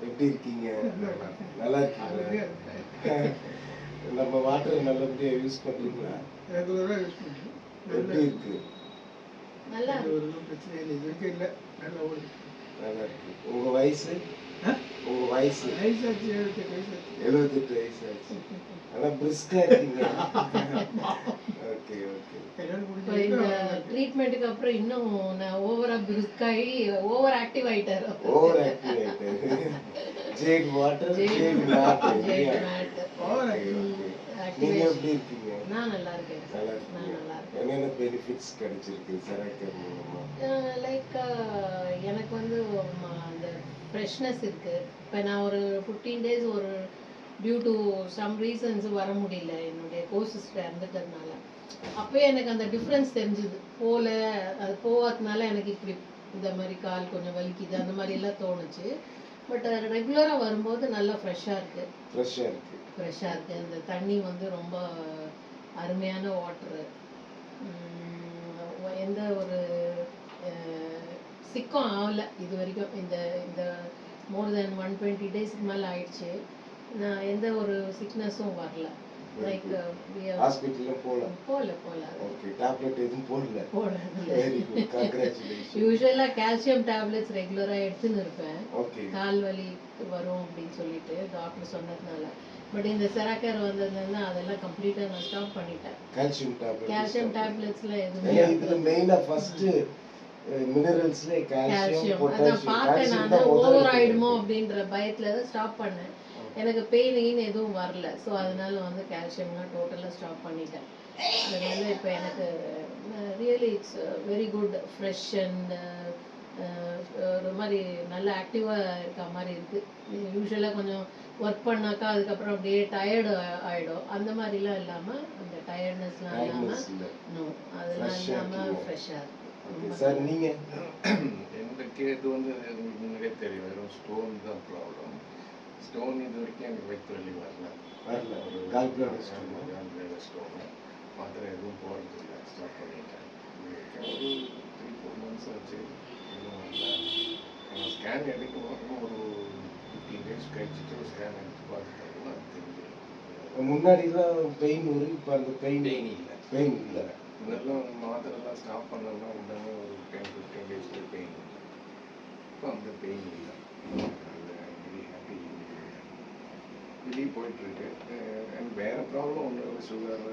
எப்படி இருக்கீங்க? நல்லா இருக்கீங்களா? நம்ம வாட்டர் நல்லபடியா யூஸ் பண்றீங்களா? ரெகுலரா யூஸ் பண்றோம். எப்படி இருக்கு? நல்லா ஒரு பிரச்சனை இல்லை, இது வரைக்கும் இல்லை, நல்லா ஓடுது. நல்லா இருக்கு. உங்க வயசு? உங்க வயசு? வயசாச்சு 78 வயசாச்சு. 78 வயசாச்சு. ஆனா பிரிஸ்கா இருக்கீங்க. Okay okay. இந்த ட்ரீட்மெண்ட்டுக்கு அப்புறம் இன்னும் நான் ஓவரா பிரிஸ்காயி ஓவர் ஆக்டிவ் ஆயிட்டாரு. ஓவர் ஆக்டிவ் ஆயிட்டாரு. Jade water, jade mat. Over நீங்க எப்படி இருக்கீங்க? நான் நல்லா இருக்கேன். நல்லா இருக்கீங்க. என்னென்ன பெனிஃபிட்ஸ் கிடைச்சிருக்கு செராக்கர் மூலமா? லைக் எனக்கு வந்து அந்த ஃப்ரெஷ்னஸ் இருக்கு. இப்போ நான் ஒரு 15 days ஒரு டியூ டு சம் ரீசன்ஸ் வர முடியல, என்னுடைய கோசிஸ்டர் இறந்துட்டதுனால. அப்போயே எனக்கு அந்த டிஃப்ரென்ஸ் தெரிஞ்சுது. அது போகாததுனால எனக்கு இப்படி இந்த மாதிரி கால் கொஞ்சம் வலிக்குது அந்த மாதிரி எல்லாம் தோணுச்சு. பட் ரெகுலராக வரும்போது நல்லா ஃப்ரெஷ்ஷாக இருக்குது. ஃப்ரெஷ்ஷாக இருக்குது. அந்த தண்ணி வந்து ரொம்ப அருமையான வாட்ரு. எந்த ஒரு சிக்கும் ஆகலை இது வரைக்கும். இந்த இந்த மோர் தென் 120 டேஸ்க்கு மேலே ஆயிடுச்சு. நான் எந்த ஒரு சிக்னஸும் வரல. லைக் ஹாஸ்பிட்டல்ல போல. ஓகே. டேப்லெட் எதுவும் போடல. Very good. கங்க்ராச்சுலேஷன். யூசுவலா கால்சியம் டேப்லெட்ஸ் ரெகுலரா எடுத்துன்னு இருப்பேன். ஓகே. கால் வலி வரும் அப்படின்னு சொல்லிட்டு டாக்டர் சொன்னதுனால. பட் இந்த செராக்கர் வந்ததுனால அதெல்லாம் கம்ப்ளீட்டா நான் ஸ்டாப் பண்ணிட்டேன். கால்சியம் டேப்லெட்ஸ்ல எதுவுமே இதுல மெயினா ஃபர்ஸ்ட் மினரல்ஸ்ல கால்சியம், பொட்டாசியம். பார்த்தேன் நான் ஓவர் ஆயிடுமோ அப்படின்ற பயத்துல தான் ஸ்டாப் பண்ணேன். எனக்கு பெயின் எதுவும் வரல. ஸோ அதனால வந்து கால்சியம்லாம் டோட்டலாக ஸ்டாப் பண்ணிட்டேன். அதனால இப்போ எனக்கு really it's very good, fresh and ஒரு மாதிரி நல்ல ஆக்டிவாக இருக்க மாதிரி இருக்குது. யூஸ்வலாக கொஞ்சம் ஒர்க் பண்ணாக்கா அதுக்கப்புறம் அப்படியே டயர்டு ஆகிடும். அந்த மாதிரிலாம் இல்லாமல், அந்த டயர்ட்னஸ்லாம் இல்லாமல் அதெல்லாம் இல்லாமல் ஃப்ரெஷ்ஷாக இருக்குது. சார் நீங்கள்? எனக்கு இது வந்து முன்னாடியே தெரியும், வெறும் ஸ்டோன் தான் ப்ராப்ளம். ஸ்டோன் இது வரைக்கும் எனக்கு வயிற்று வலி வரல. ஒரு கால் பிளாடர் ஸ்டோனு மாத்திரை எதுவும் போகிறது இல்லை, ஸ்டாப் பண்ணிட்டேன். ஒரு 3-4 months ஆச்சு, இன்னும் வரல. நான் ஸ்கேன் எடுக்கணும், ஒரு 15 days கழிச்சுட்டு ஒரு ஸ்கேன் எடுத்து பார்த்துட்டோம்னா அது தெரிஞ்சிடும். முன்னாடிலாம் பெயின் வரும், இப்போ அந்த பெயின் இல்லை. இதெல்லாம் மாத்திரைலாம் ஸ்டாப் பண்ணோம்னா உடனே ஒரு 10-15 days பெயின் இல்லை. இப்போ அந்த பெயின் இல்லை. வெளியே போயிட்டுருக்கு. எனக்கு வேறு ப்ராப்ளம் ஒன்றும் இல்லை, சுகர்,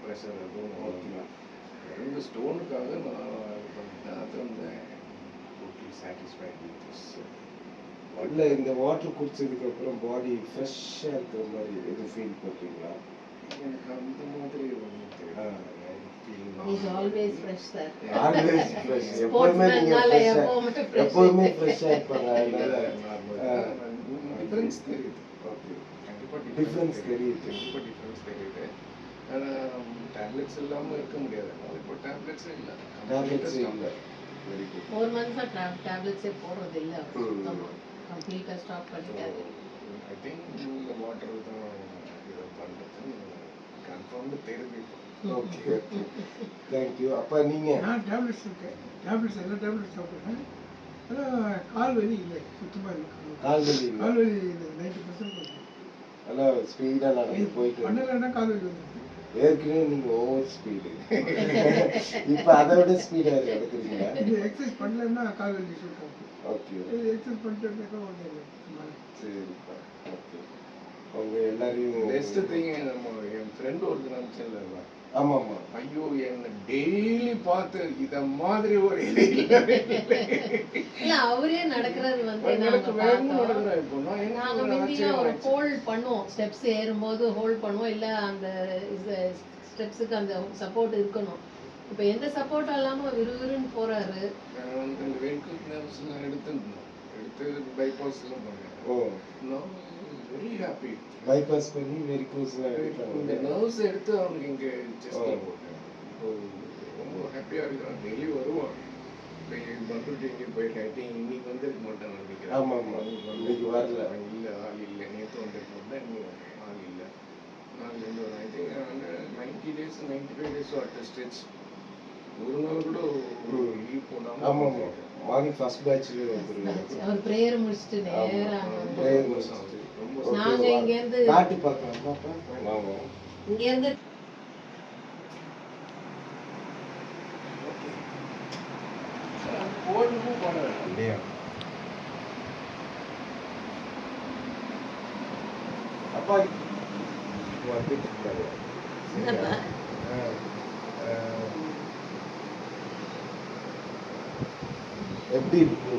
ப்ரெஷர் எதுவும் ஓகேங்களா. இந்த ஸ்டோனுக்காக நான் இது பண்ணிட்டேன். அது வந்து டோட்டலி சாட்டிஸ்ஃபைட் வித் திஸ். இல்லை, இந்த வாட்டர் குடிச்சதுக்கப்புறம் பாடி ஃப்ரெஷ்ஷாக இருக்கிற மாதிரி எதுவும் ஃபீல் பண்ணுறீங்களா? எனக்கு அந்த மாதிரி ஒன்றும் தெரியாது. He's always fresh, sir. Always fresh. எப்பவுமே ஃப்ரெஷ்ஷாக இருப்பாங்க. டிஃப்ரென்ஸ் தெரியுது. ஓகே. டிஃப்ரென்ஸ் தெரியுது. ஆனால் டேப்லெட்ஸ் இல்லாமல் இருக்க முடியாது. இப்போ டேப்லெட்ஸே இல்லை. Very good. 4 months டேப்லெட்ஸே போடுறது இல்லை. கம்ப்ளீட்டாக ஸ்டாப் பண்ணிட்டாரு. ஐ திங்க் இந்த வாட்டர் தான் இதை பண்ணுறது கன்ஃபார்ம்டு தெரியுது. Okay okay, thank you. அப்போ நீங்கள்? நான் டேப்லெட்ஸ் இருக்கேன், எல்லா டேப்லெட்ஸ் சாப்பிட்றேன். ஆனால் கால் வலி இல்லை, சுத்தமாக இல்லை. கால் வலி 90% நல்லா ஸ்பீடாக நடந்து போயிட்டு பண்ணலைன்னா கால் வலி வந்துருக்கு. ஏற்கனவே நீங்கள் ஓவர் ஸ்பீடு, இப்போ அதை விட ஸ்பீடாக நடக்குறீங்களா? எக்ஸசைஸ் பண்ணலன்னா கால் வலி சொல்லிட்டோம். ஓகே. எக்ஸசைஸ் பண்ணிட்டு ஒன்றும் இல்லை. சரிப்பா. ஓகே. அவங்க எல்லாரையும் பெஸ்ட்டு திங், நம்ம என் ஃப்ரெண்டு ஒருத்தர் நினச்சில்ல. ஆமாம். ஐயோ, என்ன டெய்லி பார்த்து இத மாதிரி ஒரு அவரே நடக்கிறது வந்து ஹோல்ட் பண்ணுவோம். ஸ்டெப்ஸ் ஏறும்போது ஹோல்ட் பண்ணுவோம், இல்ல அந்த ஸ்டெப்ஸுக்கு அந்த சப்போர்ட் இருக்கணும். இப்ப எந்த சப்போர்ட் இல்லாம விறுவிறுன்னு போறாரு. எடுத்து பைபாஸ்ல பண்ணேன். ஓ, வெரி ஹாப்பி. பைபாஸ் பண்ணி வெரிகோஸ்லாம் எடுத்தாங்க. இந்த நர்வ்ஸ் எடுத்து அவனுக்கு இங்கே செஸ்ட்ல போட்டேன். ரொம்ப ஹாப்பியாக இருக்கிறான். டெய்லி வருவான். வந்துட்டு இங்கே போயிட்டேன், இன்னைக்கு வந்துருக்க மாட்டேன் நினைக்கிறேன். ஆமாம், இன்னைக்கு வரல. இல்லை, ஆள் இல்லை. நேற்று வந்துருக்க மாட்டேன், இன்னும் ஆள் இல்லை. நாங்கள் வந்து ஒரு 90 days 95 days அட் ஸ்டெச். ஒரு நாள் கூட லீவ் போடாம ஆமாம் ஆமாம் மார்னிங் ஃபர்ஸ்ட் பேட்ச்ல வந்துருவாங்க. அவர் ப்ரேயர் முடிச்சுட்டு நேரா பிரேயர் முடிச்சிட்டு ரொம்ப நாங்க இங்க இருந்து காட்டி பார்க்கலாம் வாங்க. இங்க இருந்து போடணும் போட வேண்டாம். இல்லையா அப்பா வந்துட்டு இருக்காரு. என்னப்பா? எப்படி இருக்கு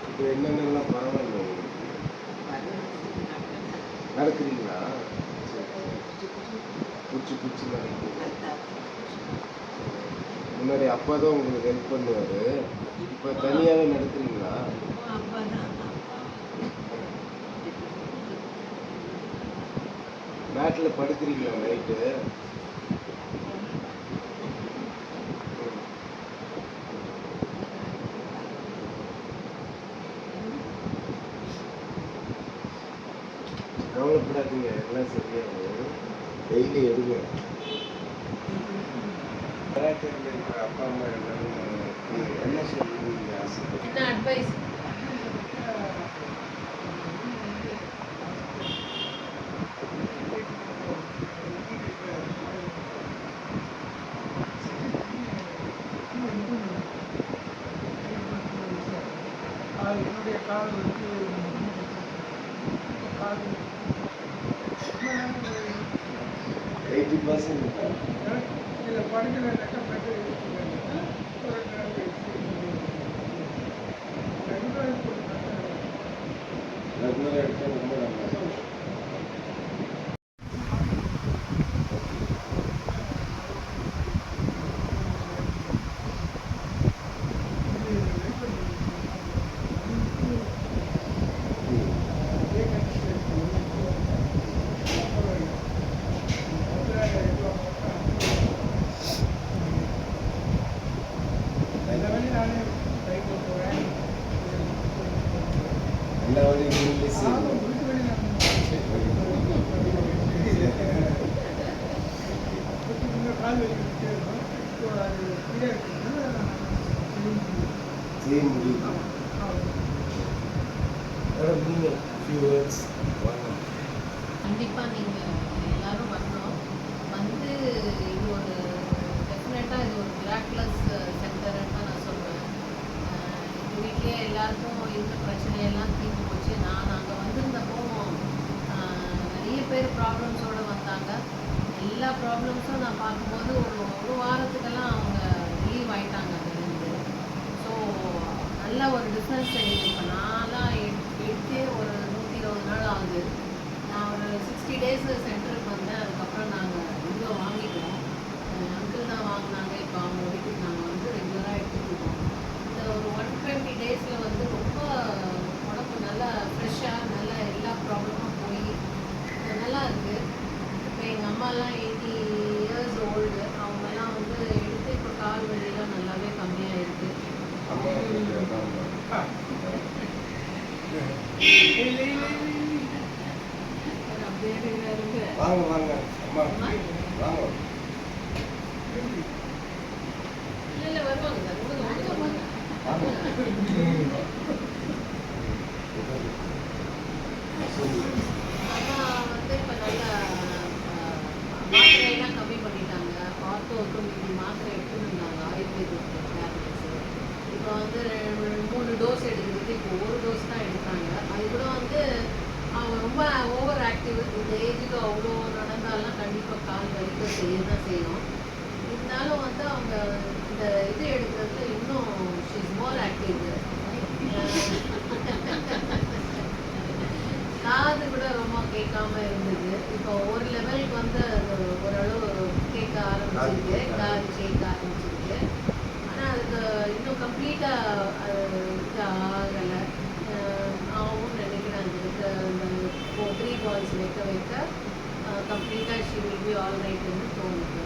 இப்போ என்னென்னலாம் பரவாயில்ல உங்களுக்கு? நடக்கிறீங்களா? பிடிச்சி பிடிச்சி நடக்கிறீங்க. முன்னாடி அப்பா தான் உங்களுக்கு ஹெல்ப் பண்ணுவார், இப்போ தனியாகவே நடக்கிறீங்களா? மேட்டில் படுக்கிறீங்களா நைட்டு? கவலைப்படாதீங்க, எல்லாம் சரியாகும். டெய்லி எடுங்க. கராட்டேல இருக்கிற அப்பா அம்மா எல்லாரும் என்ன சொல்லுவீங்க ஆசைப்பட்டு? என்ன அட்வைஸ்? என்னுடைய கால் வந்து கால் 80% இதில் படுக்கலைன்னாக்கா பெட்ரு ஒரு ரெகுலராக எடுத்தால் ரொம்ப நல்லா. எல்லா வரையும் நீங்களே செய்யுங்க. செய்ய முடியுது. மேடம் நீங்கள் ஃபியூ வேர்ட்ஸ் வாங்க. கண்டிப்பா நீங்க எல்லாரும் வரணும். வந்து இது ஒரு டெஃபினட்டா இது ஒரு மிராக்குலஸ் சென்டர்னு தான் நான் சொல்வேன். எங்கள் வீட்லயே எல்லாருக்கும் இருந்த பிரச்சனையெல்லாம் தீர்ந்து போச்சு. நான் அங்கே வந்திருந்தப்போ நிறைய பேர் ப்ராப்ளம்ஸோடு வந்தாங்க. எல்லா ப்ராப்ளம்ஸும் நான் பார்க்கும்போது ஒரு வாரத்துக்கெல்லாம் அவங்க ரிலீவ் ஆகிட்டாங்க அதுலேருந்து. ஸோ நல்ல ஒரு டிஃப்ரென்ஸ் தெரியுது. இப்போ நான்லாம் எடுத்தே ஒரு 120 நாள் ஆகுது. நான் ஒரு 60 டேஸ் சென்டருக்கு வந்தேன். அதுக்கப்புறம் நாங்கள் இவ்வளோ வாங்கிட்டோம். அங்கிள் தான் வாங்கினாங்க. இப்போ அவங்க வீட்டுக்கு நாங்கள் வந்து ரெகுலராக எடுத்துக்கிட்டோம். இந்த ஒரு 120 டேஸில் வந்து ரொம்ப உடம்பு நல்லா ஃப்ரெஷ்ஷாக நல்லா எல்லா ப்ராப்ளமும் போய் நல்லா இருக்குது. இப்போ எங்கள் அம்மாலாம் 80 இயர்ஸ் ஓல்டு. அவங்கெல்லாம் வந்து எடுத்து இப்போ கால் வலியெல்லாம் நல்லாவே கம்மியாக இருக்குது. அம்மா அப்படியே இருக்கு. வாங்க வாங்க அம்மா வாங்க. இல்லை வருவாங்க சார். உங்களுக்கு வாங்க. அம்மா வந்து இப்போ நல்லா மாத்திரையெல்லாம் கம்மி பண்ணிட்டாங்க. ஆர்த்தோவுக்கு மீதி மாத்திரை எடுத்துருந்தாங்க ஆயுர்வேதிக் டேப்லெட்ஸு. இப்போ வந்து 3 டோஸ் எடுக்கிறதுக்கு இப்போ 1 டோஸ் தான் எடுத்தாங்க. அது கூட வந்து அவங்க ரொம்ப ஓவர் ஆக்டிவ். இந்த ஏஜுக்கு அவ்வளோ நடந்தாலும் கண்டிப்பாக கால் வலிக்க செய்ய தான் செய்யும். இருந்தாலும் வந்து அவங்க இந்த இது எடுக்கிறதுல இன்னும் ஷீஸ் மோர் ஆக்டிவ். காது கூட ரொம்ப கேட்காம இருந்தது. இப்போ ஒரு லெவலுக்கு வந்து அது ஓரளவு கேட்க ஆரம்பிச்சிருக்கு. காது கேட்க ஆரம்பிச்சிருக்கு. ஆனால் அதுக்கு இன்னும் கம்ப்ளீட்டாக அது இது ஆகலை. ஆகும்னு நினைக்கிறேன். அந்த 3 பால்ஸ் வைக்க கம்ப்ளீட்டாக ஷி வில் பி ஆல் ரைட்னு தோணுது.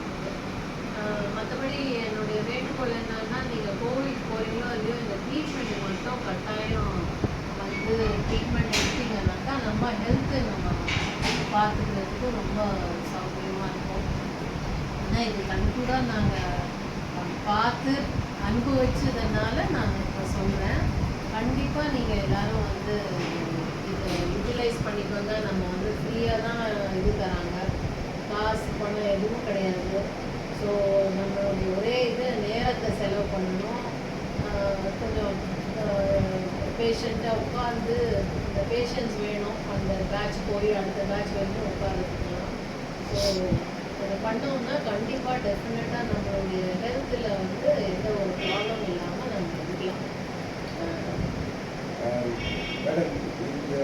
மற்றபடி என்னுடைய வேண்டுகோள் என்னன்னா, நீங்கள் கோவிட் போகிறீங்களோ இல்லையோ இந்த ட்ரீட்மெண்ட் மட்டும் கட்டாயம் வந்து ட்ரீட்மெண்ட் எடுத்தீங்கன்னாக்கா நம்ம ஹெல்த்து நம்ம பார்த்துக்கிறதுக்கு ரொம்ப சௌகரியமாக இருக்கும். ஏன்னா இது கண்டிப்பாக நாங்கள் பார்த்து அனுபவிச்சதுனால நான் இப்போ சொல்கிறேன். கண்டிப்பாக நீங்கள் எல்லாரும் வந்து இதை யூட்டிலைஸ் பண்ணிக்கோங்க. நம்ம வந்து ஃப்ரீயாக தான் இது தராங்க, காசு பணம் எதுவும் கிடையாது. ஸோ நம்மளுடைய ஒரே இது நேரத்தை செலவு பண்ணணும். கொஞ்சம் பேஷண்ட்டாக உட்காந்து இந்த பேஷன்ஸ் வேணும். அந்த பேட்ச் போய் அடுத்த பேட்ச் வரைக்கும் உட்காந்துருக்கலாம். ஸோ இதை பண்ணோம்னா கண்டிப்பாக டெஃபினட்டாக நம்மளுடைய ஹெல்த்தில் வந்து எந்த ஒரு ப்ராப்ளம் இல்லாமல் நம்ம இருக்கலாம். மேடம், இந்த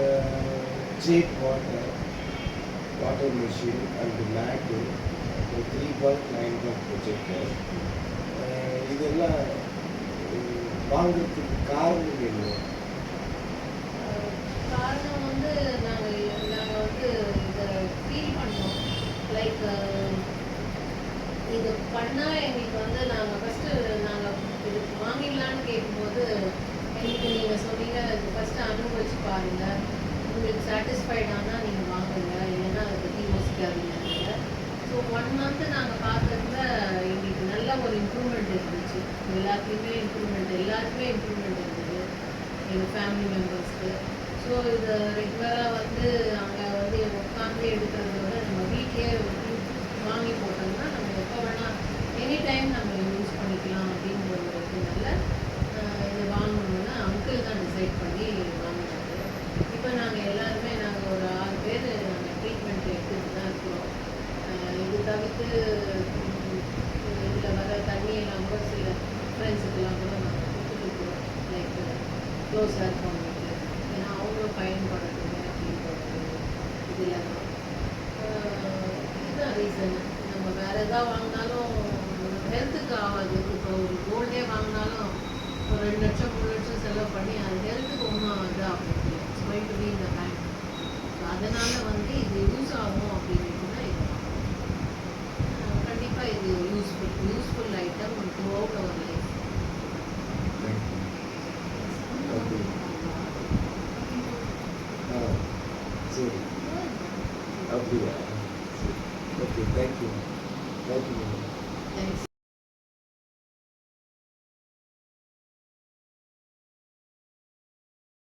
jade water machine and mat 3.9 projector இதெல்லாம் வாங்குறதுக்கு காரணம் என்ன? காரணம் வந்து நாங்கள் வந்து இதை ஃபீல் பண்ணோம். லைக் இது பண்ணால் எங்களுக்கு வந்து நாங்கள் ஃபஸ்ட்டு நாங்கள் இது வாங்கிடலான்னு கேட்கும்போது எங்களுக்கு நீங்கள் சொன்னீங்க இது ஃபஸ்ட்டு அனுபவிச்சு பாருங்கள், உங்களுக்கு சாட்டிஸ்ஃபைட் ஆனால் நீங்கள் வாங்குங்க, இல்லைன்னா அதை பற்றி யோசிக்காதீங்க. ஸோ 1 மந்த்து நாங்கள் பார்த்ததுல எங்களுக்கு நல்ல ஒரு இம்ப்ரூவ்மெண்ட் இருந்துச்சு. எல்லாருக்குமே இம்ப்ரூவ்மெண்ட் இருந்தது எங்கள் ஃபேமிலி மெம்பர்ஸ்க்கு. ஸோ இது ரெகுலராக வந்து அங்கே வந்து உட்காந்து எடுக்கிறத விட நம்ம வீட்லேயே வாங்கி போட்டோம்னா நம்ம எப்போ வேணால் எனி டைம் நம்ம யூஸ் பண்ணிக்கலாம் அப்படின்ற ஒரு இதனால இது வாங்கணும்னா அங்கிள் தான் டிசைட் பண்ணி வாங்கினாங்க. இப்போ நாங்கள் எல்லாருமே நாங்கள் ஒரு 6 பேர் நாங்கள் ட்ரீட்மெண்ட் எடுத்துகிட்டு தான் இருக்கிறோம். இது தவிர்த்து இதில் வர தண்ணியெல்லாம் கூட சில ஃப்ரெண்ட்ஸுக்கெல்லாம் கூட நாங்கள் கொடுத்துருக்குறோம். லைக் க்ளோஸாக இருக்கவங்களுக்கு, ஏன்னா அவங்களும் பயன்படுத்துங்க அப்படின்ற ஒரு இதில் தான். இதுதான் ரீசன். நம்ம வேறு எதாவது வாங்கினாலும் ஹெல்த்துக்கு ஆகாது. இப்போ ஒரு கோல்டே வாங்கினாலும் ஒரு 2 லட்சம் 3 லட்சம் செலவு பண்ணி அது ஹெல்த்துக்கு ஒன்றும் இது ஆகுது. இட்ஸ் கோயிங் டு பி இந்த பேங்க். ஸோ அதனால் வந்து இது யூஸ் ஆகும் அப்படின்ட்டு தான் இது. கண்டிப்பாக இது useful item throughout our life. சரி, அப்படியா? Okay, thank you. தேங்க்ஸ்.